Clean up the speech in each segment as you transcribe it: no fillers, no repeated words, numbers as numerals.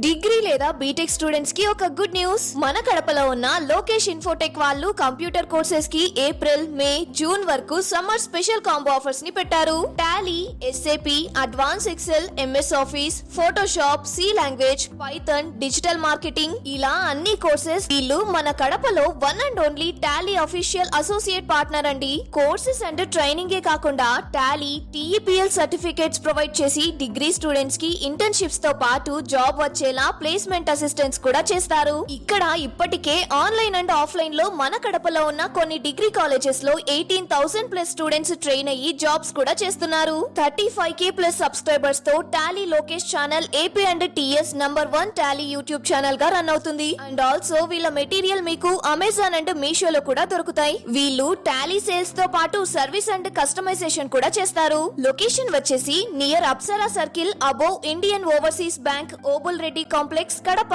Degree లేదా BTech students కి ఒక గుడ్ న్యూస్. మన కడపలో ఉన్న లోకేష్ ఇన్ఫోటెక్ వాళ్ళు కంప్యూటర్ కోర్సెస్ కి ఏప్రిల్, మే, జూన్ వరకు సమ్మర్ స్పెషల్ కాంబో ఆఫర్స్ ని పెట్టారు. Tally, SAP, advance Excel, MS Office, Photoshop, C language, Python, digital marketing ఇలా అన్ని కోర్సెస్. వీళ్ళు మన కడపలో one and only Tally official associate partner అండి. కోర్సెస్ అండ్ ట్రైనింగ్ ఏ కాకుండా టాలీ, టీఈపీఎల్ సర్టిఫికేట్స్ ప్రొవైడ్ చేసి డిగ్రీ స్టూడెంట్స్ కి ఇంటర్న్షిప్స్ తో పాటు జాబ్ వచ్చేలా ప్లేస్మెంట్ అసిస్టెంట్స్ కూడా చేస్తారు. ఇక్కడ ఇప్పటికే ఆన్లైన్ అండ్ ఆఫ్లైన్ లో మన కడపలో ఉన్న కొన్ని డిగ్రీ కాలేజెస్ లో 18,000+ స్టూడెంట్స్ ట్రైన్ అయ్యి జాబ్స్ కూడా చేస్తున్నారు. 35K+ సబ్స్క్రైబర్స్ తో Tally Lokesh channel AP and TS #1 Tally YouTube channel గా రన్ అవుతుంది. అండ్ ఆల్సో వీళ్ళ మెటీరియల్ మీకు అమెజాన్ అండ్ మీషోలో కూడా దొరుకుతాయి. వీళ్ళు టాలీ సేల్స్ తో పాటు సర్వీస్ అండ్ కస్టమైజేషన్ కూడా చేస్తారు. లొకేషన్ వచ్చేసి near Apsara circle above Indian overseas bank, Obul Reddy complex, Kadapa.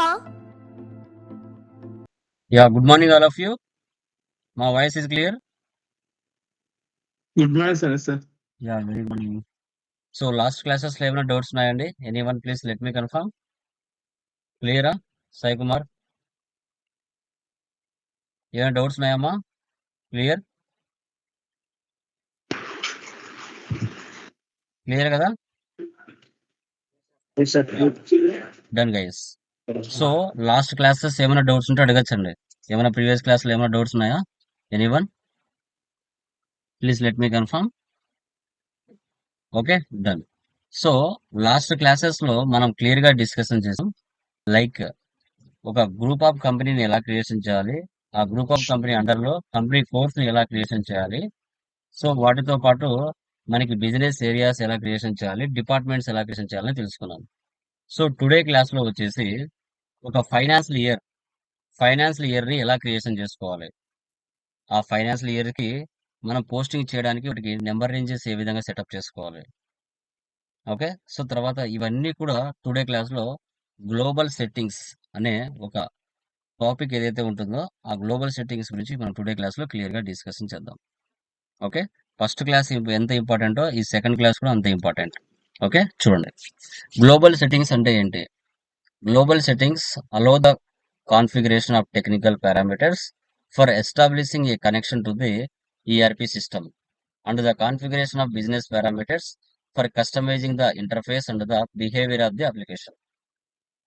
Yeah, good morning, all of you. My voice is clear? Good morning, sir. Yeah, very good morning. So, last classes లో ఏమైనా doubts ఉన్నాయండి? Anyone please let me confirm. క్లియరా? సాయి కుమార్, ఏమైనా doubts ఉన్నాయమ్మా? Clear? Clear కదా? Yes, sir. Done guys. So last classes ఏమైనా doubts ఉంటే అడగచ్చండి. ఏమైనా ప్రీవియస్ క్లాస్లో ఏమైనా డౌట్స్ ఉన్నాయా? Anyone please let me confirm. Okay, done. So last classes లో మనం క్లియర్ గా డిస్కషన్ చేసాం. లైక్ ఒక గ్రూప్ ఆఫ్ కంపెనీని ఎలా క్రియేషన్ చేయాలి, ఆ గ్రూప్ ఆఫ్ కంపెనీ అండర్ లో కంపెనీ కోర్స్ ని ఎలా క్రియేషన్ చేయాలి, సో వాటితో పాటు మనకి బిజినెస్ ఏరియాస్ ఎలా క్రియేషన్ చేయాలి, డిపార్ట్మెంట్స్ ఎలా క్రియేషన్ చేయాలని తెలుసుకున్నాం. సో టుడే క్లాస్ లో వచ్చేసి ఒక ఫైనాన్షియల్ ఇయర్ ని ఎలా క్రియేషన్ చేసుకోవాలి, ఆ ఫైనాన్షియల్ ఇయర్ కి మనం పోస్టింగ్ చేయడానికి వాటికి నెంబర్ రేంజెస్ ఏ విధంగా సెటప్ చేసుకోవాలి. ఓకే, సో తర్వాత ఇవన్నీ కూడా టుడే క్లాస్ లో గ్లోబల్ సెట్టింగ్స్ అనే ఒక టాపిక్ ఏదైతే ఉంటుందో ఆ గ్లోబల్ సెట్టింగ్స్ గురించి మనం టుడే క్లాస్ లో క్లియర్ గా డిస్కషన్ చేద్దాం. ఓకే, ఫస్ట్ క్లాస్ ఎంత ఇంపార్టెంటో ఈ సెకండ్ క్లాస్ కూడా అంత ఇంపార్టెంట్. ఓకే, చూడండి గ్లోబల్ సెట్టింగ్స్ అంటే ఏంటి. Global settings allow the configuration of technical parameters for establishing a connection to the ERP system and the configuration of business parameters for customizing the interface and the behavior of the application.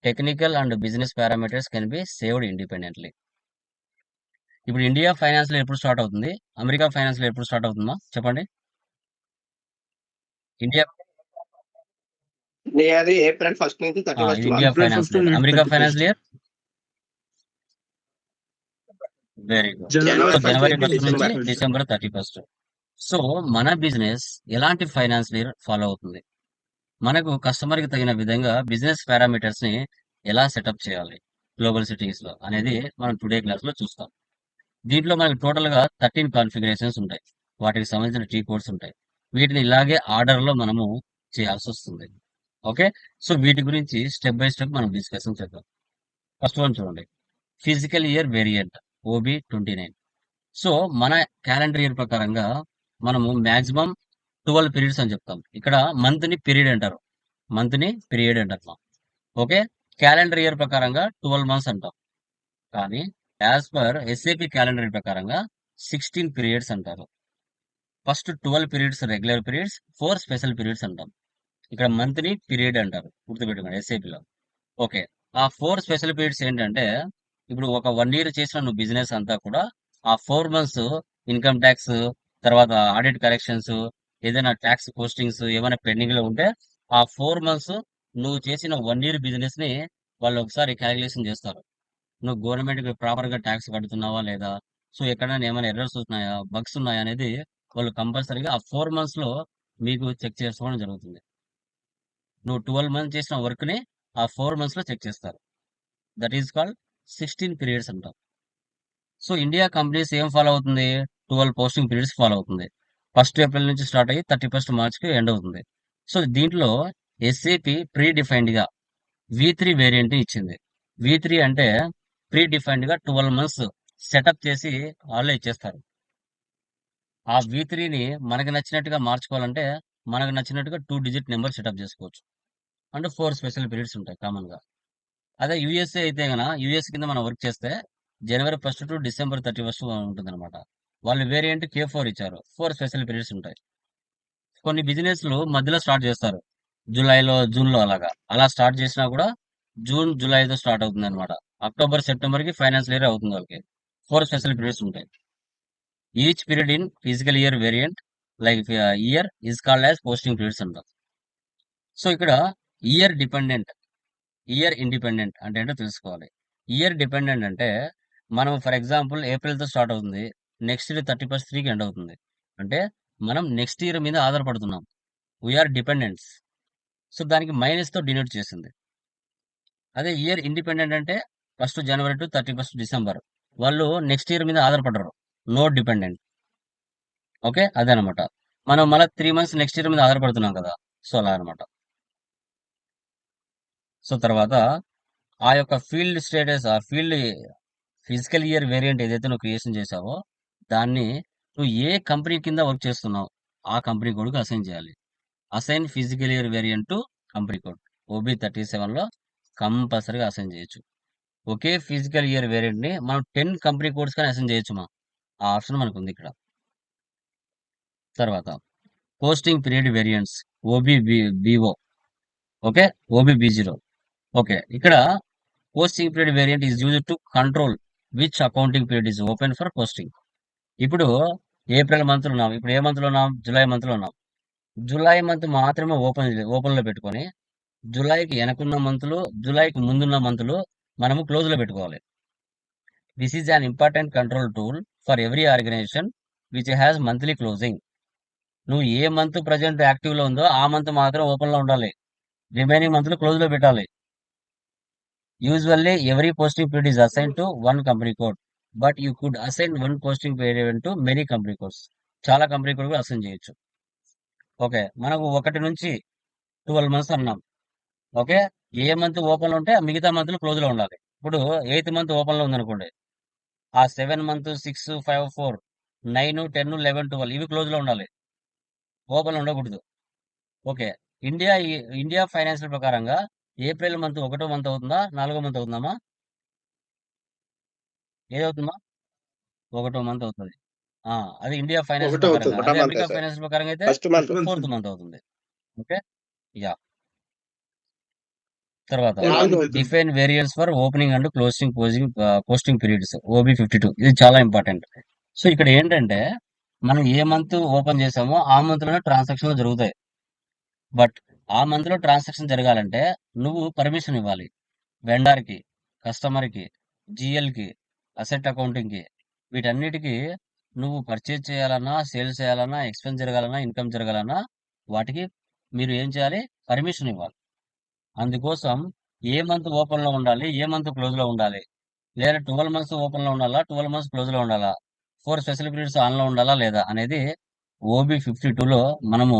Technical and business parameters can be saved independently. ఇప్పుడు India finance లో ఎప్పుడు start అవుతుంది, America finance లో ఎప్పుడు start అవుతుందా చెప్పండి. India April 1 నుంచి 31 India April finance 1 to America 31st. Finance year very good. January so January 1 first నుంచి December. డిసెంబర్ 31. సో మన బిజినెస్ ఎలాంటి ఫైనాన్స్ ఇయర్ ఫాలో అవుతుంది, మనకు కస్టమర్ కి తగిన విధంగా బిజినెస్ పారామీటర్స్ ని ఎలా సెటప్ చేయాలి గ్లోబల్ సెట్టింగ్స్ లో అనేది మనం టుడే క్లాస్ లో చూస్తాం. దీంట్లో మనకి టోటల్ గా 13 కాన్ఫిగరేషన్స్ ఉంటాయి, వాటికి సంబంధించిన టీ కోడ్స్ ఉంటాయి. వీటిని ఇలాగే ఆర్డర్ లో మనము చేయాల్సి వస్తుంది. ఓకే, సో వీటి గురించి స్టెప్ బై స్టెప్ మనం డిస్కషన్ చేద్దాం. ఫస్ట్ వన్ చూడండి, physical year variant OB 29. So మన క్యాలెండర్ ఇయర్ ప్రకారంగా మనము మాక్సిమం 12 పీరియడ్స్ అని చెప్తాం. ఇక్కడ మంత్ ని పీరియడ్ అంటారు, ఓకే, క్యాలెండర్ ఇయర్ ప్రకారంగా 12 మంత్స్ అంటాం. కానీ as per SAP calendar year ప్రకారంగా 16 పీరియడ్స్ అంటారు. First 12 periods regular periods, 4 special periods అంటాం. ఇక్కడ మంత్ ని పీరియడ్ అంటారు, గుర్తుపెట్టుకోండి ఎస్ఏపిలో. ఓకే, ఆ 4 స్పెషల్ పీరియడ్స్ ఏంటంటే ఇప్పుడు ఒక 1 year చేసిన నువ్వు బిజినెస్ అంతా కూడా ఆ 4 months ఇన్కమ్ ట్యాక్స్, తర్వాత ఆడిట్ కరెక్షన్స్, ఏదైనా ట్యాక్స్ పోస్టింగ్స్ ఏమైనా పెండింగ్ లో ఉంటే ఆ 4 months నువ్వు చేసిన 1 year బిజినెస్ ని వాళ్ళు ఒకసారి క్యాలిక్యులేషన్ చేస్తారు. నువ్వు గవర్నమెంట్ కి ప్రాపర్ గా ట్యాక్స్ కడుతున్నావా లేదా, సో ఎక్కడైనా ఏమైనా ఎర్రర్స్ ఉన్నాయా, బగ్స్ ఉన్నాయా అనేది వాళ్ళు కంపల్సరీగా ఆ 4 months లో మీకు చెక్ చేసుకోవడం జరుగుతుంది. నువ్వు 12 months చేసిన వర్క్ ని ఆ 4 months లో చెక్ చేస్తారు. దట్ ఈస్ కాల్డ్ 16 పీరియడ్స్ అంటాం. సో ఇండియా కంపెనీస్ ఏం ఫాలో అవుతుంది, 12 పోస్టింగ్ పీరియడ్స్ ఫాలో అవుతుంది. 1 April నుంచి స్టార్ట్ అయ్యి 31st March కి ఎండ్ అవుతుంది. సో దీంట్లో ఎస్ఏపి ప్రీ డిఫైన్డ్ గా V3 వేరియంట్ ఇచ్చింది. V3 అంటే ప్రీ డిఫైన్డ్ గా 12 months సెటప్ చేసి వాళ్ళే ఇచ్చేస్తారు. ఆ V3ని మనకి నచ్చినట్టుగా మార్చుకోవాలంటే మనకు నచ్చినట్టుగా 2 digit నెంబర్ సెటప్ చేసుకోవచ్చు. అండ్ 4 స్పెషల్ పీరియడ్స్ ఉంటాయి కామన్ గా. అదే యూఎస్ఏ అయితే గన యూఎస్ కింద మనం వర్క్ చేస్తే జనవరి 1 టు డిసెంబర్ 31 ఉంటుందన్నమాట. వాళ్ళు వేరియంట్ K4 ఇచ్చారు. 4 స్పెషల్ పీరియడ్స్ ఉంటాయి. కొన్ని బిజినెస్లు మధ్యలో స్టార్ట్ చేస్తారు. జూన్‌లో అలాగా. అలా స్టార్ట్ చేసినా కూడా జూన్, జూలైతో స్టార్ట్ అవుతుందన్నమాట. అక్టోబర్, సెప్టెంబర్‌కి ఫైనాన్షియల్ ఇయర్ అవుతుంది వాళ్ళకి. 4 స్పెషల్ పీరియడ్స్ ఉంటాయి. Each period in physical year variant like year is called as posting periods అంటాం. సో ఇక్కడ ఇయర్ డిపెండెంట్, ఇయర్ ఇండిపెండెంట్ అంటే ఏంటో తెలుసుకోవాలి. ఇయర్ డిపెండెంట్ అంటే మనం ఫర్ ఎగ్జాంపుల్ ఏప్రిల్‌తో స్టార్ట్ అవుతుంది. నెక్స్ట్ ఇయర్ 31కి ఎండ్ అవుతుంది. అంటే మనం నెక్స్ట్ ఇయర్ మీద ఆధారపడుతున్నాం. We are dependents. సో దానికి మైనస్‌తో డినోట్ చేసింది. అదే ఇయర్ ఇండిపెండెంట్ అంటే 1 జనవరి టు 31 డిసెంబర్. వాళ్ళు నెక్స్ట్ ఇయర్ మీద ఆధారపడరు. No dependent. ఓకే. అదనమాట. మనం మళ్ళా 3 మంత్స్ నెక్స్ట్ ఇయర్ మీద ఆధారపడుతున్నాం కదా! సో అలా అనమాట. సో తర్వాత ఆ యొక్క ఫీల్డ్ స్టేటస్, ఆ ఫీల్డ్ ఫిజికల్ ఇయర్ వేరియంట్ ఏదైతే నువ్వు క్రియేషన్ చేసావో దాన్ని నువ్వు ఏ కంపెనీ కింద వర్క్ చేస్తున్నావు ఆ కంపెనీ కోడ్‌కి అసైన్ చేయాలి. Assign physical year variant to company code. OB37లో కంపల్సరీగా అసైన్ చేయొచ్చు. ఒకే ఫిజికల్ ఇయర్ వేరియంట్‌ని మనం 10 కంపెనీ కోడ్స్ కానీ అసైన్ చేయొచ్చు. ఆ ఆప్షన్ మనకుంది ఇక్కడ. తర్వాత posting period variants OBBO. Okay. OBB0. Okay. ఇక్కడ posting period variant is used to control which accounting period is open for posting. ఇప్పుడు ఏప్రిల్ మంత్లో ఉన్నాం. ఇప్పుడు ఏ మంత్లో ఉన్నాం? జులై మంత్లో ఉన్నాం. జులై మంత్ మాత్రమే ఓపెన్లో పెట్టుకొని జులైకి వెనకున్న మంత్లు, జులైకి ముందున్న మంత్లు మనము క్లోజ్లో పెట్టుకోవాలి. This is an important control tool for every organization which has monthly closing. నువ్వు ఏ మంత్ ప్రజెంట్ యాక్టివ్లో ఉందో ఆ మంత్ మాత్రం ఓపెన్లో ఉండాలి. రిమైనింగ్ మంత్లు క్లోజ్లో పెట్టాలి. Usually every posting period is assign to 1 company code, but you could assign 1 posting period to many company codes. చాలా company code కూడా అసైన్ చేయొచ్చు. ఓకే. మనకు 1 నుంచి 12 మంత్స్ అన్నాం. ఓకే. ఏ మంత్ ఓపెన్లో ఉంటే మిగతా మంత్లు క్లోజ్లో ఉండాలి. ఇప్పుడు 8th మంత్ ఓపెన్లో ఉందనుకోండి, ఆ 7 మంత్ 6, 5, 4, 9, 10, 11, 12 ఇవి క్లోజ్లో ఉండాలి. ఓపెన్లో ఉండకూడదు. ఓకే. ఇండియా ఫైనాన్షియల్ ప్రకారంగా ఏప్రిల్ మంత్ 1వ మంత్ అవుతుందా? 4వ మంత్ అవుతుందమ్మా? ఏదవుతుందమ్మా? 1వ మంత్ అవుతుంది. అది ఇండియా ఫైనాన్షియల్ ఒకటో అవుతుంది. ప్రకారంగా. ఒకటో అదే మంత్ అమెరికా సార్. ఫైనాన్షియల్ ప్రకారంగా అయితే ఫస్ట్ మంత్. 4th మంత్ అవుతుంది. ఓకే. యాహ్! తర్వాత నాలుగో అవుతుంది. Define variance for opening and posting periods OB52. ఇది చాలా ఇంపార్టెంట్. సో ఇక్కడ ఏంటంటే మనం ఏ మంత్ ఓపెన్ చేసామో ఆ మంత్‌లోనే ట్రాన్సాక్షన్‌లు జరుగుతాయి. బట్ ఆ మంత్‌లో ట్రాన్సాక్షన్ జరగాలంటే నువ్వు పర్మిషన్ ఇవ్వాలి. వెండర్‌కి, కస్టమర్‌కి, జీఎల్‌కి, అసెట్ అకౌంటింగ్‌కి వీటన్నిటికి నువ్వు పర్చేజ్ చేయాలన్నా, సేల్స్ చేయాలన్నా, ఎక్స్‌పెన్స్ జరగాలన్నా, ఇన్‌కమ్ జరగాలన్నా వాటికి మీరు ఏం చేయాలి? పర్మిషన్ ఇవ్వాలి. అందుకోసం ఏ మంత్ ఓపెన్‌లో ఉండాలి? ఏ మంత్ క్లోజ్‌లో ఉండాలి? లేదా 12 మంత్స్ ఓపెన్‌లో ఉండాలా? 12 మంత్స్ క్లోజ్‌లో ఉండాలా? 4 స్పెషల్ పీరియడ్స్ ఆన్‌లో ఉండాలా? లేదా? అనేది OB52లో మనము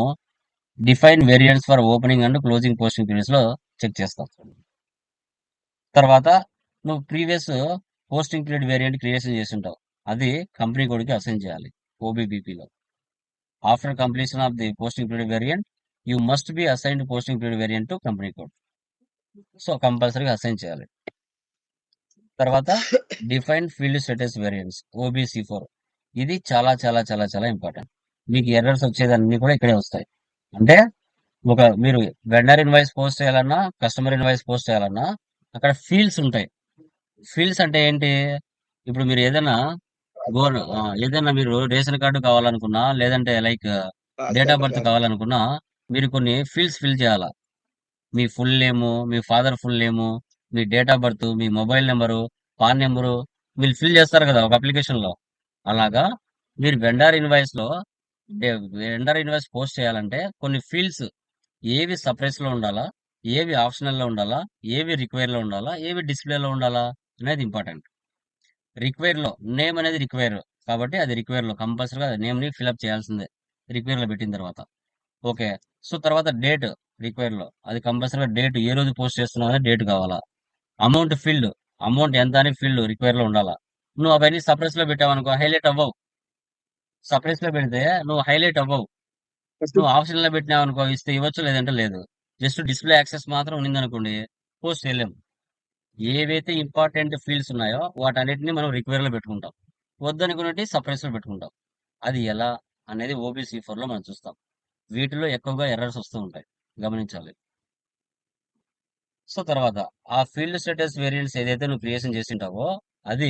define variance for opening and closing posting పీరియడ్స్‌లో చెక్ చేస్తాం. తర్వాత నువ్వు previous posting period variant creation చేసుంటావు. అది కంపెనీ కోడ్‌కి అసైన్ చేయాలి OBBPలో. After completion of the posting period variant you must be assigned posting period variant to company code. So కంపల్సరీగా అసైన్ చేయాలి. తర్వాత define field status variance OBC4. ఇది చాలా చాలా చాలా చాలా ఇంపార్టెంట్. మీకు ఎర్రర్స్ వచ్చేదన్నీ కూడా ఇక్కడే వస్తాయి. అంటే మీరు వెండర్ ఇన్వాయిస్ పోస్ట్ చేయాలన్నా, కస్టమర్ ఇన్వాయిస్ పోస్ట్ చేయాలన్నా అక్కడ ఫీల్డ్స్ ఉంటాయి. ఫీల్డ్స్ అంటే ఏంటి? ఇప్పుడు మీరు ఏదైనా ఏదైనా మీరు రేషన్ కార్డు కావాలనుకున్నా, లేదంటే లైక్ డేట్ ఆఫ్ బర్త్ కావాలనుకున్నా మీరు కొన్ని ఫీల్డ్స్ ఫిల్ చేయాలా. మీ ఫుల్ నేము, మీ ఫాదర్ ఫుల్ నేము, మీ డేట్ ఆఫ్ బర్త్, మీ మొబైల్ నెంబరు, పాన్ నెంబరు మీరు ఫిల్ చేస్తారు కదా ఒక అప్లికేషన్‌లో. అలాగా మీరు వెండర్ ఇన్వాయిస్ పోస్ట్ చేయాలంటే కొన్ని ఫీల్డ్స్ ఏవి సపరేట్స్‌లో ఉండాలా? ఏవి ఆప్షనల్‌లో ఉండాలా? ఏవి రిక్వైర్‌లో ఉండాలా? ఏవి డిస్‌ప్లేలో ఉండాలా? అనేది ఇంపార్టెంట్. రిక్వైర్‌లో నేమ్ అనేది రిక్వైర్. కాబట్టి అది రిక్వైర్‌లో కంపల్సరీగా నేమ్‌ని ఫిలప్ చేయాల్సిందే. రిక్వైర్‌లో పెట్టిన తర్వాత. ఓకే. సో తర్వాత డేట్ రిక్వైర్‌లో. అది కంపల్సరీగా డేట్ ఏ రోజు పోస్ట్ చేస్తున్నావు అనే డేట్ కావాలా? Amount field. అమౌంట్ ఎంత అని ఫీల్డ్ రిక్వైర్‌లో ఉండాలా? నువ్వు అవన్నీ సపరేట్స్‌లో పెట్టావనుకో హైలైట్ అవ్వవు. సపరేట్స్‌లో పెడితే నువ్వు హైలైట్ అవ్వవు. నువ్వు ఆప్షన్‌లో పెట్టినావనుకో ఇస్తే ఇవ్వచ్చు లేదంటే లేదు. జస్ట్ డిస్‌ప్లే యాక్సెస్ మాత్రం ఉన్నిందనుకోండి పోస్ట్ చేయలేము. ఏవైతే ఇంపార్టెంట్ ఫీల్డ్స్ ఉన్నాయో వాటన్నిటిని మనం రిక్వైర్ లో పెట్టుకుంటాం. వద్దనుకున్నట్టు సర్ప్రైజ్ లో పెట్టుకుంటాం. అది ఎలా అనేది OBC4 లో మనం చూస్తాం. వీటిలో ఎక్కువగా ఎర్రర్స్ వస్తూ ఉంటాయి, గమనించాలి. సో తర్వాత ఆ ఫీల్డ్ స్టేటస్ వేరియంట్స్ ఏదైతే నువ్వు క్రియేషన్ చేసింటావో అది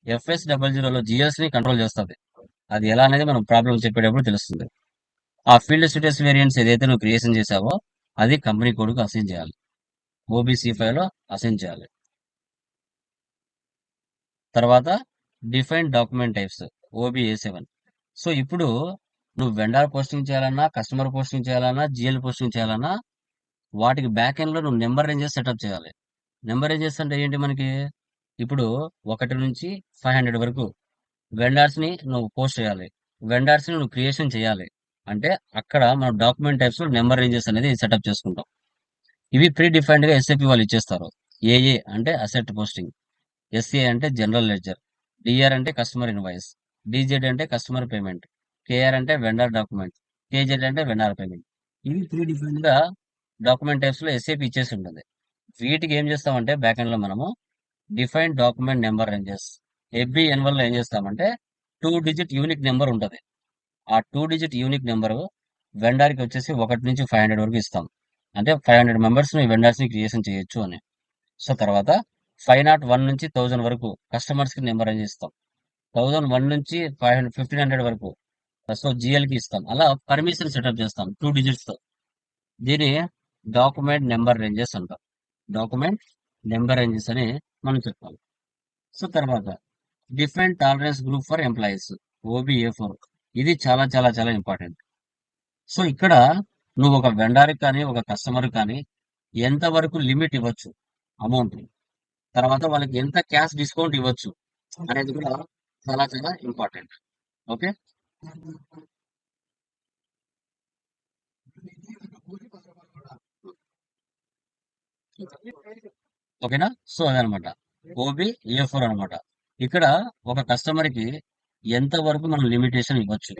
FS00లో GS ని కంట్రోల్ చేస్తుంది. అది ఎలా అనేది మనం ప్రాబ్లం చెప్పేటప్పుడు తెలుస్తుంది. ఆ ఫీల్డ్ స్టేటస్ వేరియంట్స్ ఏదైతే నువ్వు క్రియేషన్ చేసావో అది కంపెనీ కోడ్కు అసైన్ చేయాలి. OBC5 లో అసైన్ చేయాలి. తర్వాత define document types OBA7. So ఇప్పుడు నువ్వు వెండార్ పోస్టింగ్ చేయాలన్నా, కస్టమర్ పోస్టింగ్ చేయాలన్నా, GL పోస్టింగ్ చేయాలన్నా వాటికి బ్యాక్ ఎండ్ లో నువ్వు నెంబర్ రేంజెస్ సెటప్ చేయాలి. నెంబర్ రేంజెస్ అంటే ఏంటి మనకి? ఇప్పుడు 1 నుంచి 500 వరకు వెండార్స్ ని నువ్వు పోస్ట్ చేయాలి. వెండార్స్ ని నువ్వు క్రియేషన్ చేయాలి. అంటే అక్కడ మనం డాక్యుమెంట్ టైప్స్ లో నెంబర్ రేంజెస్ అనేది సెటప్ చేసుకుంటాం. ఇవి ప్రీ డిఫైన్డ్ గా SAP వాళ్ళు ఇచ్చేస్తారు. AA అంటే అసెట్ పోస్టింగ్, SA అంటే జనరల్ లెడ్జర్, DR అంటే కస్టమర్ ఇన్వాయిస్, DZ అంటే కస్టమర్ పేమెంట్, KR అంటే వెండర్ డాక్యుమెంట్, KZ అంటే వెండర్ పేమెంట్. ఇవి ప్రీ డిఫైన్డ్ గా డాక్యుమెంట్ టైప్స్ లో SAP ఇచ్చేసి ఉంటుంది. వీటికి ఏం చేస్తామంటే బ్యాక్ ఎండ్ లో మనము define document number ranges FBN1 లో ఏం చేస్తామంటే 2 డిజిట్ యూనిక్ నెంబర్ ఉంటుంది. ఆ 2 డిజిట్ యూనిక్ నెంబర్ వెండర్కి వచ్చేసి 1 నుంచి 500 వరకు ఇస్తాం. అంటే 500 మెంబర్స్ ని వెండర్స్ ని క్రియేషన్ చేయొచ్చు అని. సో తర్వాత 501 నుంచి 1000 వరకు కస్టమర్స్ కి నెంబర్ రేంజ్ ఇస్తాం. 1001 నుంచి 1500 వరకు సో GL కి ఇస్తాం. అలా పర్మిషన్ సెటప్ చేస్తాం 2 డిజిట్స్ తో. దీని డాక్యుమెంట్ నెంబర్ రేంజెస్ అంటాం. డాక్యుమెంట్ నెంబర్ రేంజెస్ అని మనం చెప్తాం. సో తర్వాత different tolerance group for employees OBA4. ఇది చాలా చాలా చాలా ఇంపార్టెంట్. సో ఇక్కడ నువ్వు ఒక వెండర్ కానీ ఒక కస్టమర్ కానీ ఎంత వరకు లిమిట్ ఇవ్వచ్చు అమౌంట్, తర్వాత వాళ్ళకి ఎంత క్యాష్ డిస్కౌంట్ ఇవ్వచ్చు అనేది కూడా చాలా చాలా ఇంపార్టెంట్. ఓకే, ఓకేనా? సో అదనమాట OBA4 అనమాట. ఇక్కడ ఒక కస్టమర్ కి ఎంత వరకు మనం లిమిటేషన్ ఇవ్వచ్చు,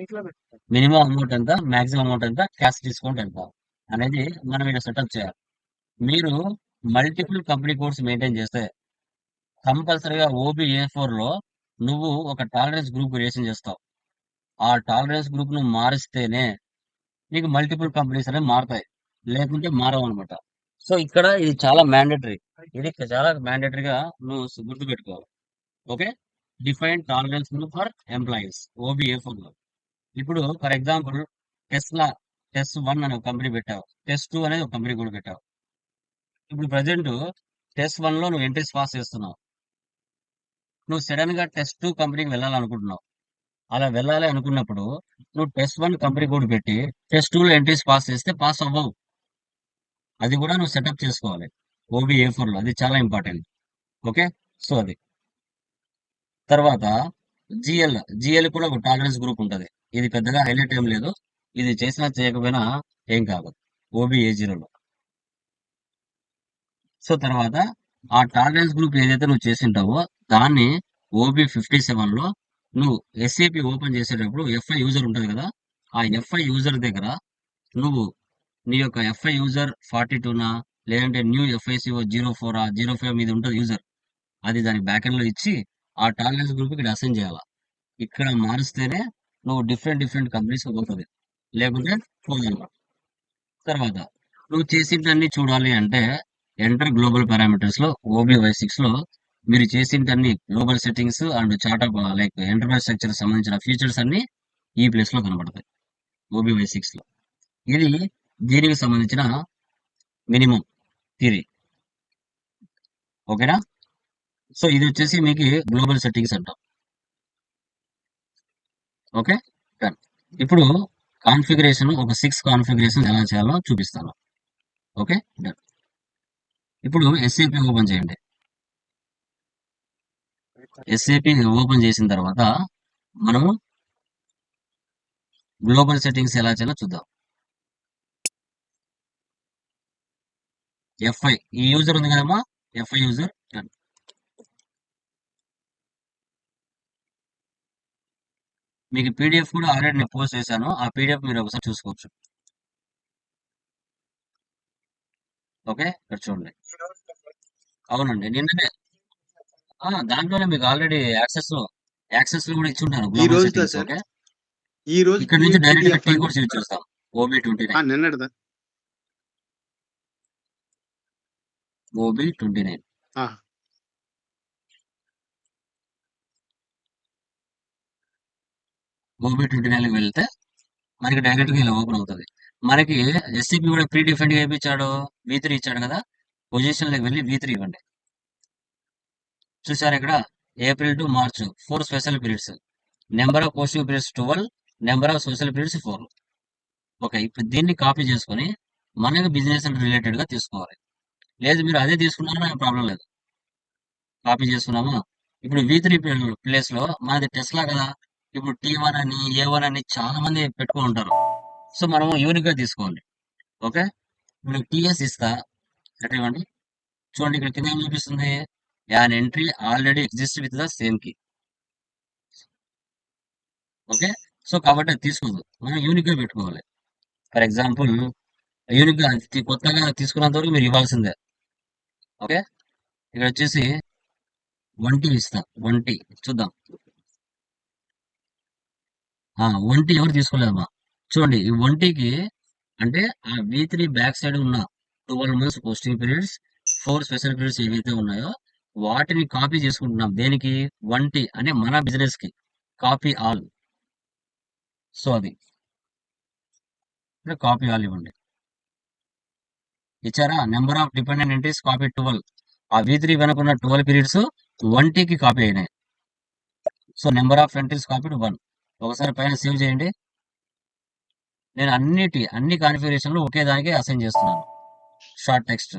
మినిమం అమౌంట్ ఎంత, మాక్సిమం అమౌంట్ ఎంత, క్యాష్ డిస్కౌంట్ ఎంత అనేది మనం ఇక్కడ సెటప్ చేయాలి. మీరు మల్టిపుల్ కంపెనీ కోడ్స్ మెయింటైన్ చేస్తే కంపల్సరీగా OBA4 లో నువ్వు ఒక టాలరెన్స్ గ్రూప్ క్రియేషన్ చేస్తావు. ఆ టాలరెన్స్ గ్రూప్ ను మారిస్తేనే నీకు మల్టిపుల్ కంపెనీస్ అనేవి మారుతాయి, లేకుంటే మారవు అనమాట. సో ఇక్కడ ఇది చాలా మ్యాండేటరీ, ఇది చాలా మ్యాండేటరీగా నువ్వు గుర్తుపెట్టుకోవాలి. Okay, define tolerance group for employees OBA4 లో. ఇప్పుడు ఫర్ ఎగ్జాంపుల్ టెస్ట్1 అనే ఒక కంపెనీ పెట్టావు, టెస్ట్2 అనేది ఒక కంపెనీ కూడా పెట్టావు. ఇప్పుడు ప్రజెంట్ టెస్ట్1 లో నువ్వు ఎంట్రీస్ పాస్ చేస్తున్నావు. నువ్వు సడన్ గా టెస్ట్2 కంపెనీకి వెళ్ళాలనుకుంటున్నావు. అలా వెళ్ళాలి అనుకున్నప్పుడు నువ్వు టెస్ట్1 కంపెనీ కోడ్ పెట్టి టెస్ట్2 లో ఎంట్రీస్ పాస్ చేస్తే పాస్ అవ్వవు. అది కూడా నువ్వు సెటప్ చేసుకోవాలి OBA4 లో. అది చాలా ఇంపార్టెంట్. ఓకే, సో అది తర్వాత GL కూడా ఒక టాలరెన్స్ గ్రూప్ ఉంటుంది. ఇది పెద్దగా హైలైట్ ఏం లేదు, ఇది చేసినా చేయకపోయినా ఏం కాదు OBA0లో. సో తర్వాత ఆ టాలరెన్స్ గ్రూప్ ఏదైతే నువ్వు చేసింటావో దాన్ని OB57 లో నువ్వు SAP ఓపెన్ చేసేటప్పుడు FI యూజర్ ఉంటుంది కదా, ఆ FI యూజర్ దగ్గర నువ్వు నీ యొక్క FI యూజర్ 42నా లేదంటే న్యూ FICO 04 మీద ఉంటుంది యూజర్, అది దాని బ్యాక్ ఎండ్ లో ఇచ్చి ఆ టాలరెన్స్ గ్రూప్ ఇక్కడ అసైన్ చేయాలి. ఇక్కడ మారిస్తేనే నువ్వు డిఫరెంట్ కంపెనీస్ పోతుంది, లేకుంటే పోదు. తర్వాత నువ్వు చేసిందన్నీ చూడాలి అంటే ఎంటర్ గ్లోబల్ పారామీటర్స్ లో OBY6 లో మీరు చేసిందన్ని global settings and chart of like enterprise structure సంబంధించిన ఫీచర్స్ అన్ని ఈ ప్లేస్ లో కనబడతాయి OBY6 లో. ఇది దీనికి సంబంధించిన మినిమం థియరీ. ఓకేనా? సో ఇది వచ్చేసి మీకు గ్లోబల్ సెట్టింగ్స్ అంటాం. Okay, done. ఇప్పుడు కాన్ఫిగరేషన్ ఒక 6 కాన్ఫిగరేషన్ ఎలా చేయాలో చూపిస్తాను. Okay, done. ఇప్పుడు SAP ఓపెన్ చేయండి. SAP ఓపెన్ చేసిన తర్వాత మనము గ్లోబల్ సెట్టింగ్స్ ఎలా చేయాలో చూద్దాం. FI ఈ యూజర్ ఉంది కదమ్మా, FI యూజర్. మీకు PDF కూడా ఆల్రెడీ నేను పోస్ట్ చేశాను, ఆ PDF మీరు ఒకసారి చూసుకోవచ్చు. ఓకే, ఇక్కడ చూడండి. అవునండి. నిన్ననే దాంట్లోనే మీకు ఆల్రెడీ యాక్సెస్‌లో కూడా ఇచ్చుంటాను ఈ గ్లోబల్ రోజుదా సెట్టింగ్స్. సార్? ఓకే. ఈ రోజు ఇక్కడ నుంచి డైరెక్ట్‌గా పీడీఎఫ్ టీ అండి? కోడ్స్ యూజ్ చేస్తాం. ఓబీ29. నిన్నటిదా? ఓబీ29. ఆ! ఓబీ29కి వెళ్తే మనకి డైరెక్ట్‌గా ఇలా ఓపెన్ అవుతది. మనకి ఎస్‌సిపి కూడా ప్రీ డిఫైన్డ్‌గా ఏమి ఇచ్చాడు? వి3 ఇచ్చాడు కదా! పొజిషన్‌లోకి వెళ్లి వి3 ఇవ్వండి. చూసారా ఇక్కడ? April to March 4 special periods. Number of posting periods 12, number of special periods 4. Okay. ఇప్పుడు దీన్ని కాపీ చేసుకొని మనకి బిజినెస్ రిలేటెడ్‌గా తీసుకోవాలి. లేదు మీరు అదే తీసుకున్నారా ప్రాబ్లమ్ లేదు. కాపీ చేసుకున్నామా? ఇప్పుడు వి3 ప్లేస్‌లో మనది టెస్లా కదా! ఇప్పుడు టీ1 అని, ఏ1 అని చాలా మంది పెట్టుకొని ఉంటారు. సో, మనం యూనిక్‌గా తీసుకోవాలి. ఓకే. ఇప్పుడు టీఎస్ ఇస్తా. ఎట్లా ఇవ్వండి. చూడండి ఇక్కడ కింద ఏం చూపిస్తుంది? An entry already exist with the same key. Okay. So, కాబట్టి అది తీసుకోదు. మనం యూనిక్‌గా పెట్టుకోవాలి. ఫర్ ఎగ్జాంపుల్ యూనిక్‌గా కొత్తగా తీసుకున్నంత వరకు మీరు ఇవ్వాల్సిందే. ఓకే. ఇక్కడ వచ్చేసి 1T ఇస్తా. 1T చూద్దాం. 1T ఎవరు తీసుకోలేదమ్మా. చూడండి ఈ 1Tకి అంటే ఆ వి3 బ్యాక్ సైడ్ ఉన్న 12 months posting periods, 4 special periods ఏవైతే ఉన్నాయో వాటిని కాపీ చేసుకుంటున్నాం. దేనికి? 1T అంటే మన బిజినెస్ కి. Copy all. సో అది ఇప్పుడు కాపీ ఆల్ ఇవ్వండి. ఇచ్చారా? Number of dependent entries copy 12. ఆ వి3 వెనక ఉన్న 12 పీరియడ్స్ 1Tకి కాపీ అయినాయి. So number of entries copied 1. ఒకసారి పైన సేవ్ చేయండి. నేను అన్ని కాన్ఫిగరేషన్లు ఒకే దానికి అసైన్ చేస్తున్నాను. షార్ట్ టెక్స్ట్,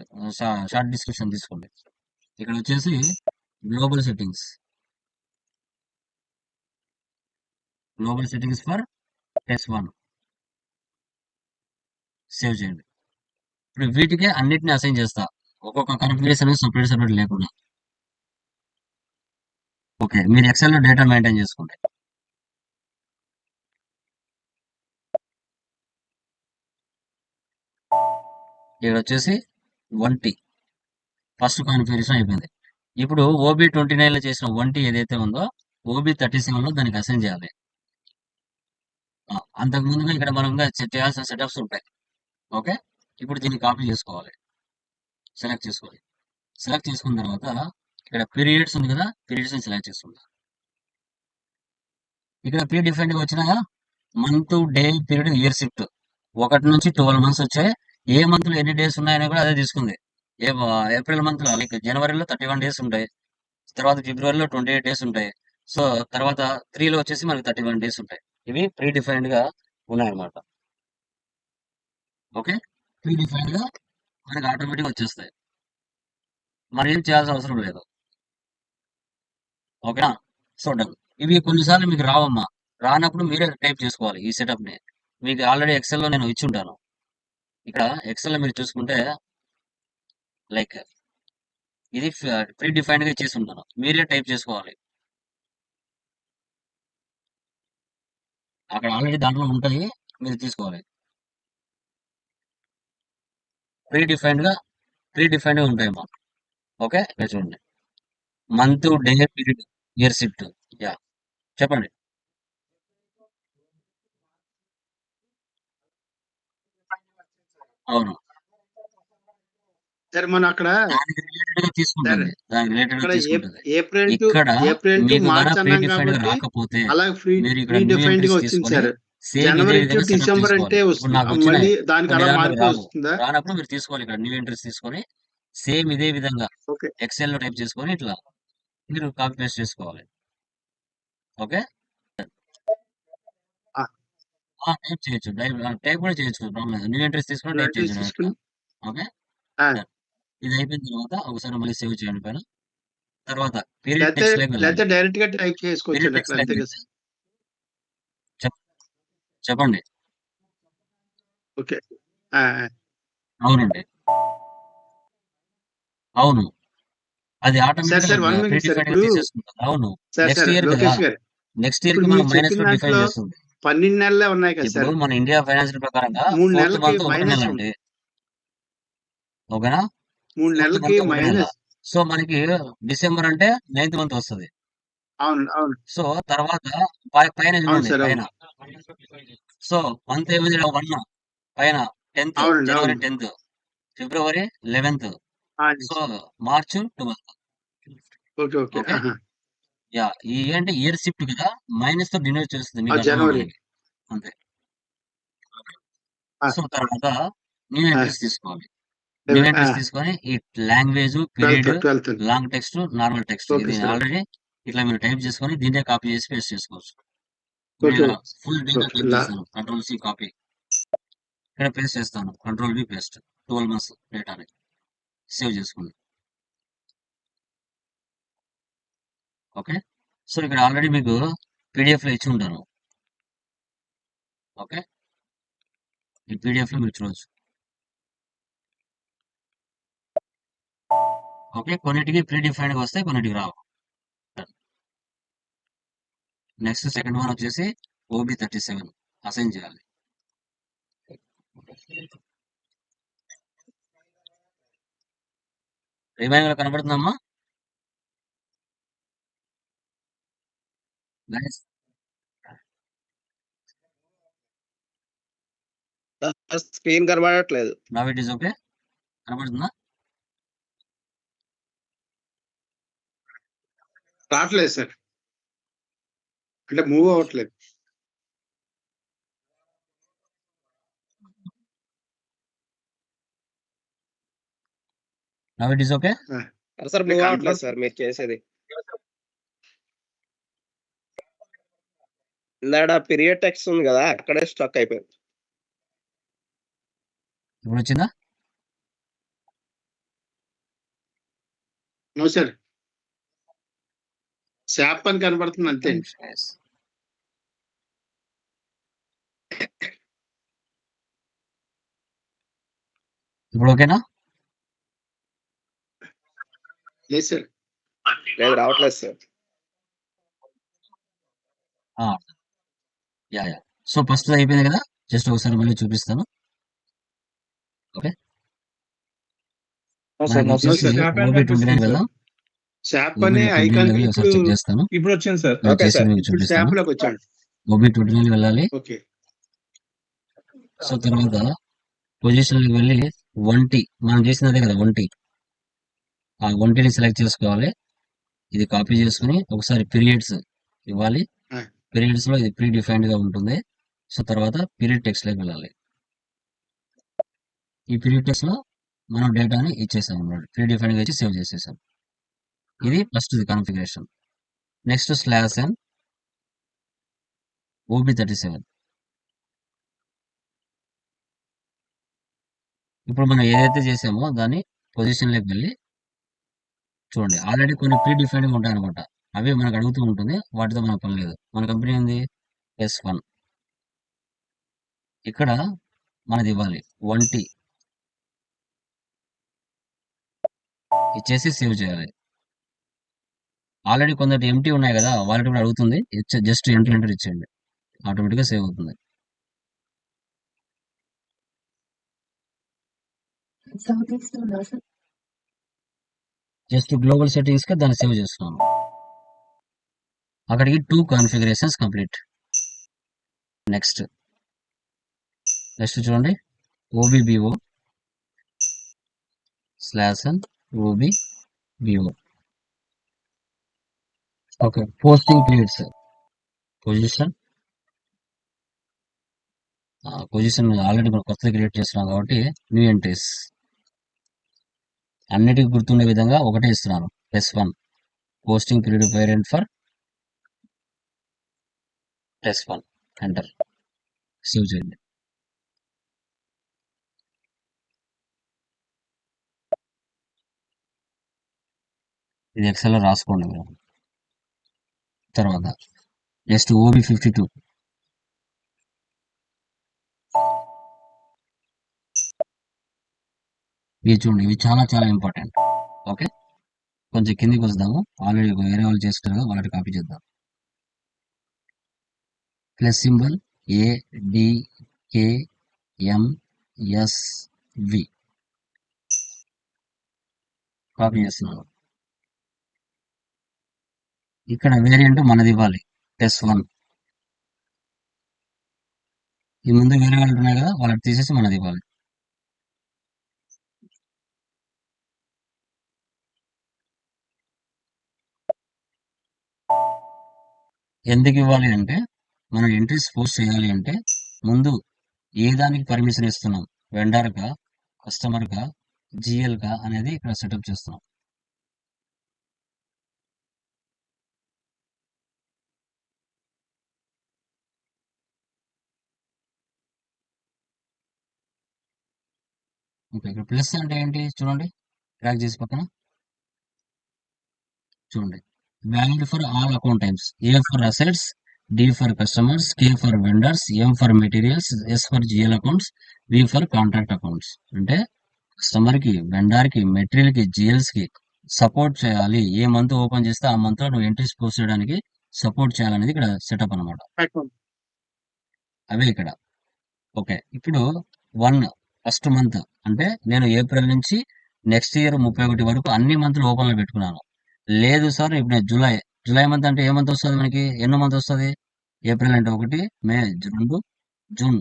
షార్ట్ డిస్క్రిప్షన్ తీసుకోండి. ఇక్కడ వచ్చేసి global settings for test one save చేయండి. ఇప్పుడు వీటికే అన్నిటిని అసైన్ చేస్తా. ఒక్కొక్క కాన్ఫిగరేషన్ సపరేట్ లేకుండా. ఓకే. మీరు ఎక్సెల్ లో డేటా మెయింటైన్ చేసుకోండి. ఇక్కడ వచ్చేసి 1T ఫస్ట్ కాన్ఫిగరేషన్ అయిపోయింది. ఇప్పుడు ఓబీ29 లో చేసిన 1T ఏదైతే ఉందో ఓబీ37 లో దానికి అసైన్ చేయాలి. అంతకు ముందుగా ఇక్కడ మనం చేయాల్సిన సెటప్స్ ఉంటాయి. ఓకే. ఇప్పుడు దీన్ని కాపీ చేసుకోవాలి. సెలెక్ట్ చేసుకోవాలి. సెలెక్ట్ చేసుకున్న తర్వాత ఇక్కడ పీరియడ్స్ ఉంది కదా, పీరియడ్స్ ని సెలెక్ట్ చేసుకుందాం. ఇక్కడ ప్రీ డిఫైన్డ్ గా వచ్చిన month, day, period, year shift 1 నుంచి 12 మంత్స్ వచ్చాయి. ఏ మంత్ లో ఎన్ని డేస్ ఉన్నాయని కూడా అదే తీసుకుంది. ఏప్రిల్ మంత్ లో లైక్ జనవరిలో 31 డేస్ ఉంటాయి. తర్వాత ఫిబ్రవరిలో 28 డేస్ ఉంటాయి. సో తర్వాత 3 లో వచ్చేసి మనకి 31 డేస్ ఉంటాయి. ఇవి ప్రీ డిఫైన్డ్ గా ఉన్నాయన్నమాట. ఓకే. ప్రీ డిఫైన్డ్ గా మనకి ఆటోమేటిక్ వచ్చేస్తాయి. మనం ఏం చేయాల్సిన అవసరం లేదు. ఓకేనా? So done. ఇవి కొన్నిసార్లు మీకు రావమ్మా. రానప్పుడు మీరే టైప్ చేసుకోవాలి ఈ సెటప్ ని. మీకు ఆల్రెడీ ఎక్సెల్ లో నేను ఇచ్చుంటాను. ఇక్కడ ఎక్సెల్ లో మీరు చూసుకుంటే లైక్ ఇది ప్రీ డిఫైన్డ్ గా చేసి ఉంటాను. మీరే టైప్ చేసుకోవాలి. అక్కడ ఆల్రెడీ దాంట్లో ఉంటాయి. మీరు తీసుకోవాలి. ప్రీ డిఫైన్డ్ గా ఉంటాయమ్మా. ఓకే. ఇక్కడ చూడండి. Month, day, period, year shift. Yeah చెప్పండి. అవును. సార్ మనం అక్కడ దానికి రిలేటెడ్ గా సార్ తీసుకుంటుంది. దానికి రిలేటెడ్ గా అక్కడ తీసుకుంటుంది. ఏప్రిల్ టు ఇక్కడ మీకు గన మార్చ్ ప్రీ అన్నాం డిఫైన్డ్ గా కాబట్టి రాకపోతే అలా మీరు ఇక్కడ ప్రీ న్యూ డిఫైన్డ్ గా ఎంట్రీస్ వచ్చింది తీసుకొని సార్. సేమ్ ఇదే జనవరి టు విధంగా సెటప్ డిసెంబర్ అంటే చేసుకోవాలి. ఇప్పుడు వస్తుంది. నాకు వచ్చినాయి మళ్ళీ దానికి కొన్ని అలా దాంట్లోకి మారిపోయి రావు. వస్తుందా? రానప్పుడు మీరు తీసుకోవాలి. ఇక్కడ న్యూ ఎంట్రీస్ తీసుకొని సేమ్ ఇదే విధంగా ఓకే. ఎక్సెల్ లో టైప్ చేసుకొని ఇట్లా మీరు కాపీ పేస్ట్ చేసుకోవాలి. ఓకే. ఆ, టైప్ చేయొచ్చు. టైప్ కూడా చేయొచ్చు. ప్రాబ్లం లేదు. న్యూ ఎంట్రీస్ తీసుకొని టైప్ చేయొచ్చు డైరెక్ట్ గా. తీసుకుని ఓకే. ఆ, Done. ఇది అయిపోయిన తర్వాత ఒకసారి మళ్ళీ సేవ్ చేయండి పైన. తర్వాత పీరియడ్ లేకపోతే టెక్స్ట్ లోకి వెళ్ళండి. లేకపోతే డైరెక్ట్ గా టైప్ పీరియడ్ చేసుకోవచ్చండి అక్కడ టెక్స్ట్ లోకి అంతే కదా వెళ్తే సార్? చెప్ చెప్పండి. ఓకే. అవునండి. అవును. అది సార్ ఆటోమేటిక్‌గా సార్ 1 ప్రీ మినిట్ సార్. డిఫైన్డ్‌గా ఇప్పుడు తీసేసుకుంటది. అవును. సార్ నెక్స్ట్ సార్ ఇయర్ కదా! లోకేష్ గారు, నెక్స్ట్ ఇప్పుడు ఇయర్‌కి మనం మీరు చెప్పిన మైనస్‌లో డిఫైన్ దాంట్లో చేస్తుంది. 12 నెలలే ఉన్నాయి కదా ఇప్పుడు సార్. మన ఇండియా ఫైనాన్షియల్ ప్రకారంగా 3 ఫోర్త్ నెలలకి మంత్ ఒకటో నెల మైనస్ అండి. ఓకేనా? 3 ఫోర్త్ నెలలకి మంత్ ఒకటో నెల. మైనస్ సో మనకి డిసెంబర్ అంటే 9th మంత్ వస్తుంది. అవును అవును సో తర్వాత పైన అవును చూడండి సార్ పైన. అవును సో మంత్ ఏమిది 1 పైన 10th, అవునండి జనవరి అవును 10th, ఫిబ్రవరి 11th, ఆ, so March 12th. Okay okay okay. ఆహా. యా ఈ ఏంటి ఇయర్ షిఫ్ట్ కదా, మైనస్ తో డినోట్ చేస్తుంది ఆ, మీకు అర్థం జనవరి అవ్వడానికి అంతే. ఆ, సో తర్వాత న్యూ ఆ, ఎంట్రీస్ తీసుకోవాలి. న్యూ ఎంట్రీస్ తీసుకొని ఈ language, 12th period, 12th long text, normal text okay ఇది సార్ ఆల్రెడీ ఇట్లా మీరు టైప్ చేసుకొని దీన్నే కాపీ చేసి పేస్ట్ చేసుకోవచ్చు. ఇప్పుడు ఓకే నేను ఫుల్ డేటా ఓకే టైప్ చేస్తాను, కంట్రోల్ సి కాపీ, ఇక్కడ పేస్ట్ చేస్తాను, కంట్రోల్ బి పేస్ట్, 12 మంత్స్ డేటాని సేవ్ చేసుకోండి. ఓకే. సో ఇక్కడ ఆల్రెడీ మీకు పీడిఎఫ్ లో ఇచ్చి ఉంటాను. ఓకే. ఈ పీడిఎఫ్ లో మీరు చూడొచ్చు. ఓకే. కొన్నిటికి ప్రీ డిఫైన్డ్ వస్తాయి, కొన్నిటికి రావు. నెక్స్ట్ సెకండ్ వన్ వచ్చేసి OB37 అసైన్ చేయాలి. రిమైనింగ్ కనబడుతుందమ్మా గైస్? స్క్రీన్ కనబడట్లేదు. Now it is okay. కనబడుతుందా? రావట్లేదు సార్, అంటే మూవ్ అవ్వట్లేదు. Now it is okay. Sir move కనపడ- అవ్వట్లేదు సార్ మీరు చేసేది. ఇందాడ పీరియడ్ టెక్స్ట్ ఉంది కదా, అక్కడే స్టక్ అయిపోయింది. ఇప్పుడు వచ్చిందా? నో సార్, శాప్ అని కనబడుతుంది అంతే. Yes. ఇప్పుడు ఓకేనా? లేదు సార్, లేదు రావట్లేదు sir. Yeah yeah. So first అయిపోయింది కదా, జస్ట్ ఒకసారి మళ్ళీ చూపిస్తాను. ఓకే. మనకి వచ్చేసి OB29 వెళ్దాం. శాప్ అనే OB29 ఐకాన్ వెళ్ళి ఒకసారి చెక్ చేస్తాను. ఇప్పుడు వచ్చింది సార్. నేను ఓకే చేసి సార్. మీకు ఇప్పుడు చూపిస్తాను. శాప్ లోకి వచ్చాడు. OB29 వెళ్ళాలి. ఓకే సో తర్వాత పొజిషన్ లోకి వెళ్ళి 1T మనం చేసినదే కదా 1T, ఆ 1Tని సెలెక్ట్ చేసుకోవాలి. ఇది కాపీ చేసుకుని ఒకసారి పీరియడ్స్ ఇవ్వాలి. ఆ. పీరియడ్స్ లో ఇది ప్రీ డిఫైన్డ్ గా ఉంటుంది. సో తర్వాత పీరియడ్ టెక్స్ట్ లోకి వెళ్ళాలి. ఈ పీరియడ్ టెక్స్ట్ లో మనం డేటాని ఇచ్చేసాం అన్నమాట, ప్రీ డిఫైన్డ్ గా ఇచ్చి సేవ్ చేసేసాం. ఇది first configuration. Next /n OB37. ఇప్పుడు మనం ఏదైతే చేసామో దాన్ని పొజిషన్ లోకి వెళ్ళి చూడండి, ఆల్రెడీ కొన్ని ప్రీ డిఫైన్డ్ గా ఉంటాయి అనమాట, అవి మనకు అడుగుతూ ఉంటుంది, వాటితో మనకు పని లేదు. మన కంపెనీ ఏంది S1. ఇక్కడ మనది ఇవ్వాలి 1T ఇచ్చేసి సేవ్ చేయాలి. ఆల్రెడీ కొందరు ఎంటీ ఉన్నాయి కదా, వాళ్ళకి కూడా అడుగుతుంది, జస్ట్ ఎంటర్ ఇచ్చేయండి, ఆటోమేటిక్ గా సేవ్ అవుతుంది. జస్ట్ గ్లోబల్ సెట్టింగ్స్ కి దాన్ని సేవ్ చేస్తున్నాను. అక్కడికి 2 కాన్ఫిగరేషన్స్ కంప్లీట్. నెక్స్ట్ చూడండి, OBBO /n OBBO. Okay. Posting periods position already మనం కొత్తగా క్రియేట్ చేస్తున్నాం కాబట్టి న్యూ ఎంట్రీస్ అన్నిటికీ గుర్తుండే విధంగా ఒకటే ఇస్తున్నాను, S1 posting period parent for S1 enter, save చేయండి. ఇది ఎక్సెల్ లో రాసుకోండి మీరు. తర్వాత నెక్స్ట్ OB52. ఇవి చూడండి, ఇవి చాలా చాలా ఇంపార్టెంట్. ఓకే. కొంచెం కిందికి వస్తాము, ఆల్రెడీ వేరే వాళ్ళు చేస్తారు కదా, వాళ్ళకి కాపీ చేద్దాం. ప్లస్ సింబల్ ADKMSV కాపీ చేస్తున్నాను. ఇక్కడ వేరియంట్ మనది ఇవ్వాలి టెస్ట్ 1. ఈ ముందు వేరే వాళ్ళు ఉన్నాయి కదా, వాళ్ళకి తీసేసి మనది ఇవ్వాలి. ఎందుకు ఇవ్వాలి అంటే, మనం ఎంట్రీస్ పోస్ట్ చేయాలి అంటే ముందు ఏ దానికి పర్మిషన్ ఇస్తున్నాం, వెండర్గా, కస్టమర్గా, జిఎల్గా అనేది ఇక్కడ సెటప్ చేస్తున్నాం. ఓకే, ఇక్కడ ప్లస్ అంటే ఏంటి చూడండి, ట్రాక్ చేసి పక్కన చూడండి. Valid for all account times. A for assets, D for customers, K for vendors, M for materials, S for GL accounts, V for contract accounts. అంటే కస్టమర్ కి, వెండర్ కి, మెటీరియల్ కి, జిఎల్స్ కి సపోర్ట్ చేయాలి. ఏ మంత్ ఓపెన్ చేస్తే ఆ month లో నువ్వు ఎంట్రీస్ పోస్ట్ చేయడానికి సపోర్ట్ చేయాలనేది ఇక్కడ సెటప్ అనమాట. అవే ఇక్కడ. ఓకే, ఇప్పుడు 1 ఫస్ట్ మంత్ అంటే నేను ఏప్రిల్ నుంచి నెక్స్ట్ ఇయర్ 31 వరకు అన్ని మంత్లు ఓపెన్ లో పెట్టుకున్నాను. లేదు సార్ ఇప్పుడు నేను జూలై మంత్ అంటే ఏ మంత్ వస్తుంది మనకి, ఎన్నో మంత్ వస్తుంది? ఏప్రిల్ అంటే 1, మే 2, జూన్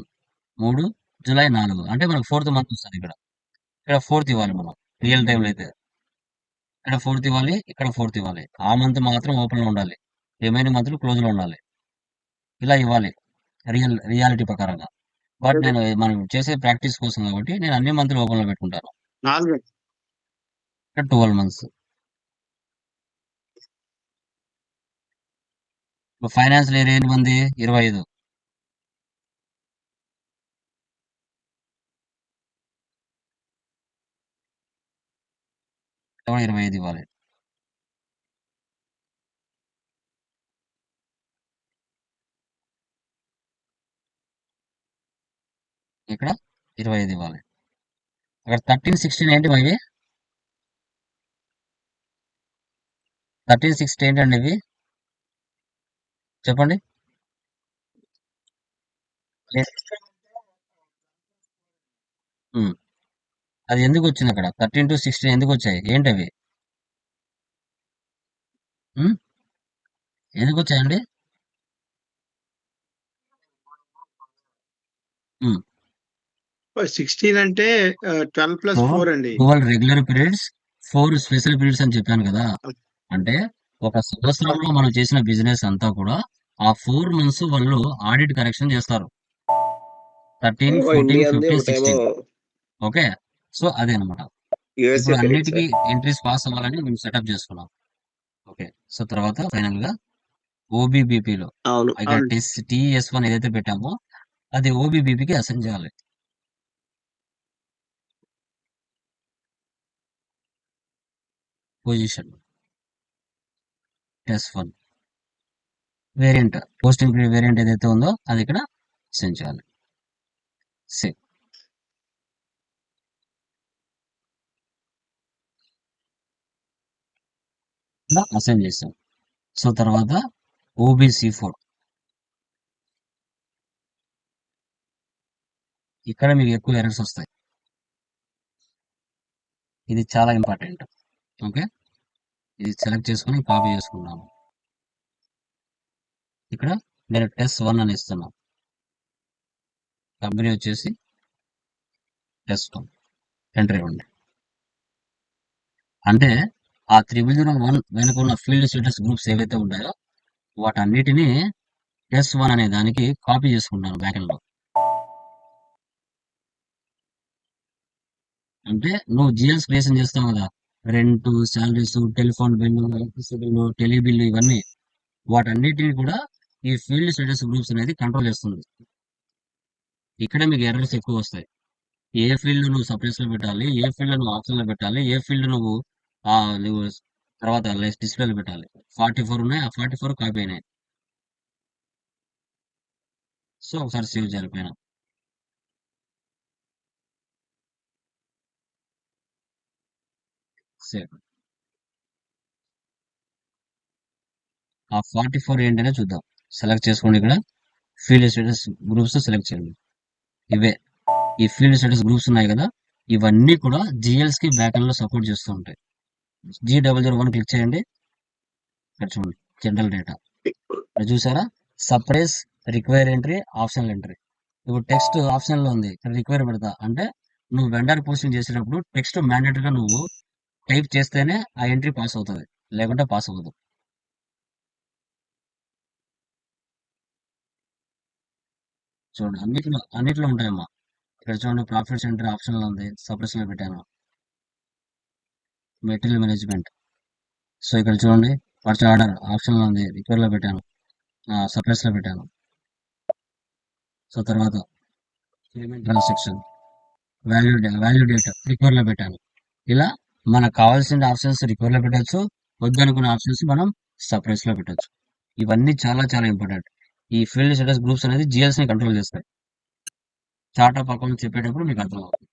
3, జూలై 4 అంటే మనకు 4th మంత్ వస్తుంది. ఇక్కడ 4th ఇవ్వాలి మనం రియల్ టైంలో అయితే. ఇక్కడ 4th ఇవ్వాలి, ఇక్కడ 4th ఇవ్వాలి. ఆ మంత్ మాత్రం ఓపెన్ లో ఉండాలి, రిమైనింగ్ మంత్లు క్లోజ్ లో ఉండాలి. ఇలా ఇవ్వాలి రియాలిటీ ప్రకారంగా. బట్ నేను మనం చేసే ప్రాక్టీస్ కోసం కాబట్టి నేను అన్ని మంత్లు ఓపెన్ లో పెట్టుకుంటాను. 4 ఇక్కడ 12 మంత్స్. ఫైనాన్స్ ఇయర్ ఎన్ని మంది? 25. ఇక్కడ 25 ఇవ్వాలి. ఇక్కడ 25 ఇవ్వాలి. అక్కడ 13, 16 ఏంటి మరి? 13, 16 ఏంటండి ఇవి చెప్పండి. అది ఎందుకు వచ్చింది అక్కడ? 13 to 16 ఎందుకు వచ్చాయి? ఏంటవి ఎందుకు వచ్చాయండి? 16 అంటే 12 + 4 అండి. 12 రెగ్యులర్ పీరియడ్స్, 4 స్పెషల్ పీరియడ్స్ అని చెప్పాను కదా. అంటే ఒక సంవత్సరంలో మనం చేసిన బిజినెస్ అంతా కూడా ఆ 4 months వాళ్ళు ఆడిట్ కరెక్షన్ చేస్తారు. 13, 14, 15, 16. ఓకే, సో అదే అనమాట. ఇప్పుడు అన్నిటికీ ఎంట్రీస్ పాస్ అవ్వాలని మేము సెటప్ చేసుకున్నాం. ఓకే, సో తర్వాత ఫైనల్ గా ఓబీబీపీలో ఇక్కడ TS1 ఏదైతే పెట్టామో అది ఓబీబీపీకి అసైన్ చేయాలి. Position TS1 variant, posting period variant ఏదైతే ఉందో అది ఇక్కడ అసైన్ చేయాలి. సేవ్. ఇలా అసైన్ చేసాం. సో తర్వాత OBC4 ఇక్కడ మీకు ఎక్కువ ఎర్రర్స్ వస్తాయి. ఇది చాలా ఇంపార్టెంట్. ఓకే, ఇది సెలెక్ట్ చేసుకొని కాపీ చేసుకున్నాము. ఇక్కడ నేను TS1 అని ఇస్తున్నాను. కంపెనీ వచ్చేసి TS1 ఎంటర్ ఇవ్వండి. అంటే ఆ 3001 వెనుక ఉన్న ఫీల్డ్ స్టేటస్ గ్రూప్స్ ఏవైతే ఉంటాయో వాటన్నిటిని TS1 అనే దానికి కాపీ చేసుకుంటాను బ్యాకెండ్ లో. అంటే నువ్వు జిఎల్స్ క్రియేషన్ చేస్తావు కదా, rent, salaries, telephone bill, electricity bill, tele bill, ఇవన్నీ వాటన్నిటిని కూడా ఈ ఫీల్డ్ స్టేటస్ గ్రూప్స్ అనేది కంట్రోల్ చేస్తుంది. ఇక్కడ మీకు ఎర్రర్స్ ఎక్కువ వస్తాయి. ఏ ఫీల్డ్ నువ్వు సపరేట్స్ లో పెట్టాలి, ఏ ఫీల్డ్ నువ్వు ఆప్షన్ లో పెట్టాలి, ఏ ఫీల్డ్ నువ్వు తర్వాత డిస్ప్లేలో పెట్టాలి. 44 ఉన్నాయి, ఆ 44 కాపీ అయినాయి. సో ఒకసారి సేవ్ చేయాలి పైన. సేవ్. ఆ 44 ఏంటనే చూద్దాం. సెలెక్ట్ చేసుకోండి. ఇక్కడ ఫీల్డ్ స్టేటస్ గ్రూప్స్ సెలెక్ట్ చేయండి. ఇవే ఈ ఫీల్డ్ స్టేటస్ గ్రూప్స్ ఉన్నాయి కదా, ఇవన్నీ కూడా జిఎల్స్ కి బ్యాక్ ఎండ్ లో సపోర్ట్ చేస్తూ ఉంటాయి. G001 క్లిక్ చేయండి. ఇక్కడ చూడండి జనరల్ డేటా. ఇక్కడ చూసారా? Suppress, require entry, optional entry. ఇప్పుడు టెక్స్ట్ ఆప్షన్ లో ఉంది, ఇక్కడ రిక్వైర్ పెడతా అంటే నువ్వు వెండర్ పోస్టింగ్ చేసేటప్పుడు టెక్స్ట్ మ్యాండేటరీగా నువ్వు టైప్ చేస్తేనే ఆ ఎంట్రీ పాస్ అవుతుంది, లేకుంటే పాస్ అవ్వదు. చూడండి, అన్నిట్లో ఉంటాయమ్మా. ఇక్కడ చూడండి, ప్రాఫిట్ సెంటర్ ఆప్షన్ లో ఉంది, సప్రెస్ లో పెట్టాను. మెటీరియల్ మేనేజ్మెంట్, సో ఇక్కడ చూడండి, పర్చేజ్ ఆర్డర్ ఆప్షన్ లో ఉంది, రిక్వైర్ లో పెట్టాను, సప్రెస్ లో పెట్టాను. సో తర్వాత payment transaction, value date require లో పెట్టాను. ఇలా మనకు కావాల్సిన ఆప్షన్స్ రిక్వైర్ లో పెట్టచ్చు, వద్దనుకున్న ఆప్షన్స్ మనం సప్రెస్ లో పెట్టచ్చు. ఇవన్నీ చాలా చాలా ఇంపార్టెంట్. ఈ ఫీల్డ్ స్టేటస్ గ్రూప్స్ అనేది జిఎల్స్ ని కంట్రోల్ చేస్తాయి. చార్ట్ ఆఫ్ అకౌంట్స్ చెప్పేటప్పుడు మీకు అర్థం అవుతుంది.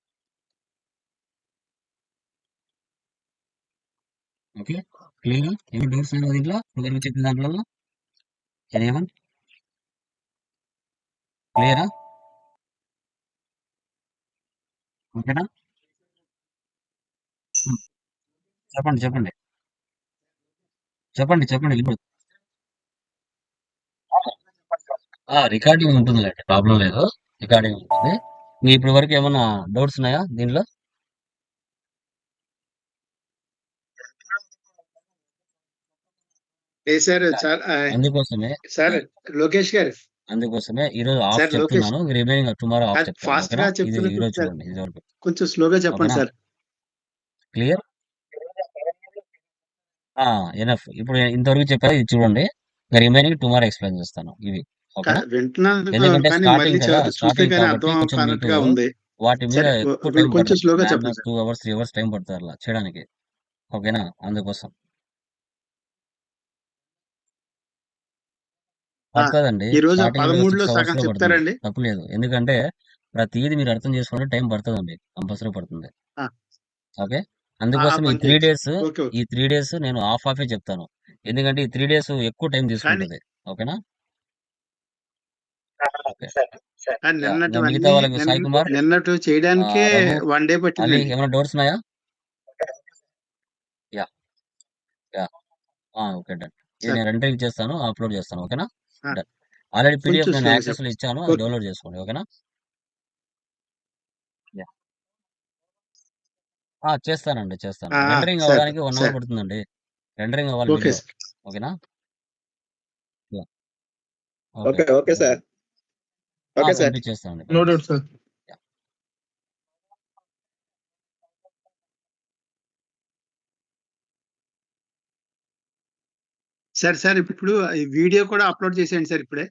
Okay, clear? ఏమి డౌట్స్ లేవు దీంట్లో ఇదివరకు చెప్పిన దాంట్లో? ఎనీవన్ క్లియరా? ఓకేనా? ఉమ్, చెప్పండి చెప్పండి చెప్పండి చెప్పండి ఇప్పుడు రికార్డింగ్ ఉంటుందిలేండి, ప్రాబ్లం లేదు. రికార్డింగ్ ఉంటుంది. మీ ఇప్పటి వరకు ఏమైనా డౌట్స్ ఉన్నాయా దీనిలో? సార్ అందుకోసమే సార్ లోకేష్ గారు, అందుకోసమే ఈ రోజు ఆఫ్ సార్ లోకేష్ చెప్తున్నాను, రిమైనింగ్ టుమారో ఆఫ్ చెప్తాను. ఫాస్ట్ ఓకేనా? గా ఇది చెప్తున్నారు ఈ రోజు సార్, చూడండి, ఇది వరకు. కొంచెం స్లోగా చెప్పండి ఓకేనా? సార్. క్లియర్? ఎనఫ్. ఇప్పుడు ఇంతవరకు చెప్పారు, ఇది చూడండి. రిమైనింగ్ టుమారో ఎక్స్ప్లెయిన్ చేస్తాను ఇవి. ఓకేనా? వింటున్నాను ఎందుకంటే కానీ మళ్ళీ స్టార్టింగ్ కదా, చూస్తే స్టార్టింగ్ కానీ కాబట్టి అర్థం కొంచెం మీకు కానట్టుగా ఉంది. వాటి మీద సరే ఎక్కువ టైం కొంచెం పడుతుంది. స్లోగా చెప్పండి maximum sir. 2 hours 3 hours time పడుతుంది అలా చేయడానికి. ఓకేనా? అందుకోసం పడుతుందండి. ఈ రోజు స్టార్టింగ్ లో 13లో 6 అవర్స్ సగం లో పడుతుంది, చెప్తారండి. తప్పులేదు. ఎందుకంటే ప్రతిదీ మీరు అర్థం చేసుకుంటే టైం పడుతుందండి, కంపల్సరీ పడుతుంది. ఆ, ఓకే, ఆ అందుకోసం ఈ పని 3 చేయండి. Days, okay okay. ఈ 3 డేస్ నేను ఆఫే చెప్తాను. ఎందుకంటే ఈ 3 డేస్ ఎక్కువ టైం కానీ తీసుకుంటుంది. ఓకేనా? ఓకే, ఇంకా మిగతా నిన్నటివన్నీ వాళ్ళకి సాయి కుమార్, నిన్నటి చేయడానికే రఘు, 1 డే అలీ పట్టిందండి. ఏమైనా డౌట్స్ ఉన్నాయా? Yeah yeah okay, done. ఇది సార్ నేను రెండరింగ్ చేస్తాను, అప్లోడ్ చేస్తాను. ఓకేనా? ఆ, డన్. ఆల్రెడీ కొంచెం పీడిఎఫ్ నేను స్లోగా యాక్సెస్ లో చెప్పండి. ఇచ్చాను, అది ఓకే డౌన్లోడ్ చేసుకోండి. ఓకేనా? యా చేస్తానండి, చేస్తాను. రెండరింగ్ సార్ అవ్వడానికి 1 అవర్ సార్ పడుతుందండి. రెండరింగ్ అవ్వాలి ఓకే వీడియో. సార్. ఓకేనా? Yeah okay okay okay sir. Okay sir. పంపించేస్తానండి, no doubt sir. Yeah. Sir sir ఇప్పుడు ఈ వీడియో కూడా అప్లోడ్ చేసేయండి సార్ ఇప్పుడే.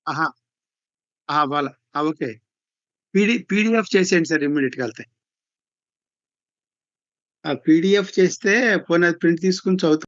ఆహా వాళ్ళ ఓకే. పీడిఎఫ్ చేసేయండి సార్ ఇమ్మీడియట్ గా వెళ్తాయి. పీడిఎఫ్ చేస్తే పోనీ అది ప్రింట్ తీసుకుని చదువుతాం.